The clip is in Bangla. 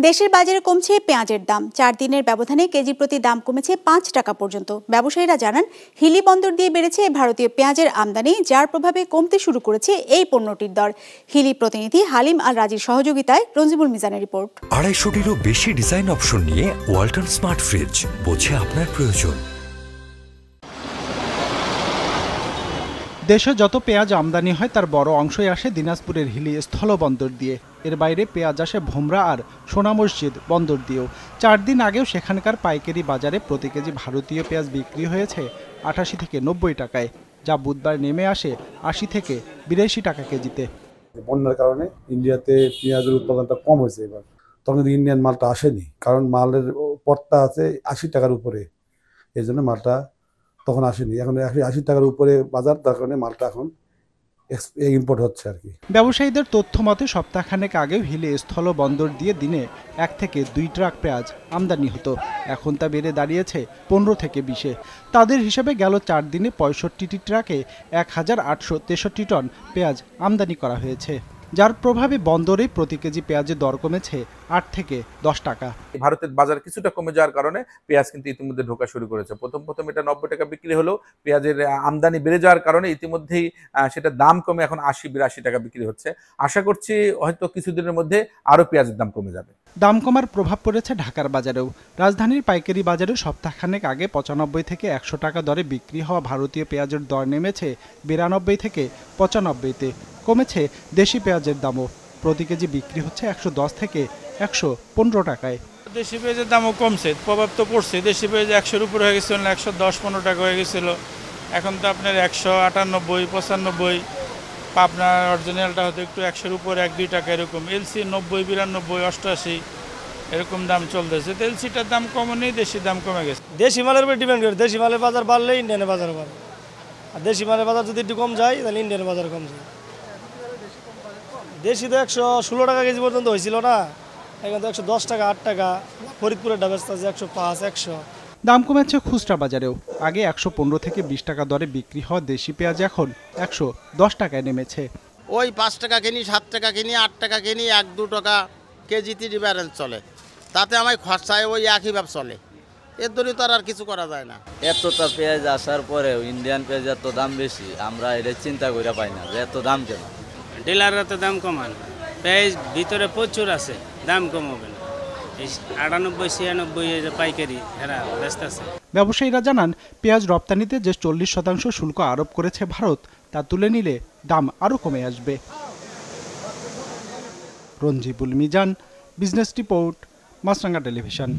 দেশের বাজারে কমছে পেঁয়াজের দাম। 4 দিনের ব্যবধানে কেজি প্রতি দাম কমেছে 5 টাকা পর্যন্ত। ব্যবসায়ীরা জানান, হিলি বন্দর দিয়ে বেড়েছে ভারতীয় পেঁয়াজের আমদানি, যার প্রভাবে কমতে শুরু করেছে এই পণ্যটির দর। হিলি প্রতিনিধি হালিম আল রাজির সহযোগিতায় রঞ্জিবুল মিজানের রিপোর্ট। 250-টিরও বেশি ডিজাইন অপশন নিয়ে ওয়ালটন স্মার্ট ফ্রিজ, বোঝে আপনার প্রয়োজন। দেশে যত পেঁয়াজ আমদানি হয় তার বড় অংশই আসে দিনাজপুরের হিলি স্থলবন্দর দিয়ে। এর বাইরে পেঁয়াজ আসে ভোমরা আর সোনা মসজিদ বন্দর দিয়েও। 4 দিন আগেও সেখানকার পাইকারি বাজারে প্রতি কেজি ভারতীয় পেঁয়াজ বিক্রি হয়েছে 88 থেকে 90 টাকায়, যা বুধবার নেমে আসে 80 থেকে 82 টাকা কেজিতে। বন্যার কারণে ইন্ডিয়াতে পেঁয়াজের উৎপাদনটা কম হয়েছে এবার, তখন ইন্ডিয়ান মালটা আসেনি, কারণ মালের পড়তা আছে 80 টাকার উপরে, এই জন্য মালটা তখন আসেনি। এখন 80 টাকার উপরে বাজার, তার কারণে মালটা এখন ইম্পোর্ট হচ্ছে আর কি। ব্যবসায়ীদের তথ্য মতে সপ্তাহখানেক আগেও হিলি স্থল বন্দর দিয়ে দিনে 1 থেকে 2 ট্রাক পেঁয়াজ আমদানি হতো। এখন তা বেড়ে দাঁড়িয়েছে 15 থেকে 20-এ। তাদের হিসেবে গেল 4 দিনে 65টি ট্রাকে 1863 টন পেঁয়াজ আমদানি করা হয়েছে, যার প্রভাবে বন্দরে প্রতি কেজি পেঁয়াজের দর কমেছে 8 থেকে 10 টাকা। ভারতের বাজার কিছুটা কমে যাওয়ার কারণে পেঁয়াজ কিন্তু ইতিমধ্যে ঢোকা শুরু করেছে। প্রথম এটা 90 টাকা বিক্রি হলেও পেঁয়াজের আমদানি বেড়ে যাওয়ার কারণে ইতিমধ্যেই সেটা দাম কমে এখন 80-82 টাকা বিক্রি হচ্ছে। আশা করছি হয়তো কিছুদিনের মধ্যে আরও পেঁয়াজের দাম কমে যাবে। দাম কমার প্রভাব পড়েছে ঢাকার বাজারেও। রাজধানীর পাইকারি বাজারে সপ্তাহখানেক আগে 95 থেকে 100 টাকা দরে বিক্রি হওয়া ভারতীয় পেঁয়াজের দর নেমেছে 92 থেকে 95-তে। কমেছে দেশি পেঁয়াজের দামও। প্রতি কেজি বিক্রি হচ্ছে 110 থেকে 115 টাকায়। দেশি পেঁয়াজের দামও কমছে, প্রভাব তো পড়ছে। দেশি পেঁয়াজ 100-র উপরে হয়ে গেছিল, 110-15 টাকা হয়ে গেছিল। এখন তো আপনার 198, 95, আপনার অরিজিনালটা হয়তো একটু 100-র উপরে 1-2 টাকা এরকম। এলসি 90, 92, 88 এরকম দাম চলতেছে। তো এলসিটার দাম কমে নেই, দেশির দাম কমে গেছে। দেশি মালের উপর ডিপেন্ড করে, দেশি মালের বাজার বাড়লে ইন্ডিয়ানের বাজার বাড়ে, আর দেশি মালের বাজার যদি একটু কম যায় তাহলে ইন্ডিয়ানের বাজার কম যায়। দেশি তো 116 টাকা কেজি পর্যন্ত হয়েছিল না, এখন তো 110 টাকা, 8 টাকা। ফরিদপুরের ডাবেস্তা আছে 105, 100। দাম কমেছে খুচরা বাজারেও। আগে 115 থেকে 20 টাকা দরে বিক্রি হওয়া দেশি পেঁয়াজ এখন 110 টাকায় নেমেছে। ওই 5 টাকা কিনি, 7 টাকা কিনি, 8 টাকা কিনি, 1-2 টাকা কেজিতে ডিফারেন্স চলে। তাতে আমার খরচায় ওই একই ভাব চলে, এর দরই তো আর কিছু করা যায় না। এতটা পেঁয়াজ আসার পরেও ইন্ডিয়ান পেঁয়াজ এত দাম বেশি, আমরা এটা চিন্তা করে পাই না যে এত দাম কেন। ডিলাররা তো দাম কমান, পেঁয়াজ ভিতরে প্রচুর আছে, দাম কমাবে না। 98, 96 পাইকারি এরা ব্যস্ত আছে। ব্যবসায়ীরা জানান, পেঁয়াজ রপ্তানিতে যে 40% শুল্ক আরোপ করেছে ভারত, তা তুলে নিলে দাম আরও কমে আসবে। রঞ্জিবুল মিজান, বিজনেস রিপোর্ট, মাছরাঙ্গা টেলিভিশন।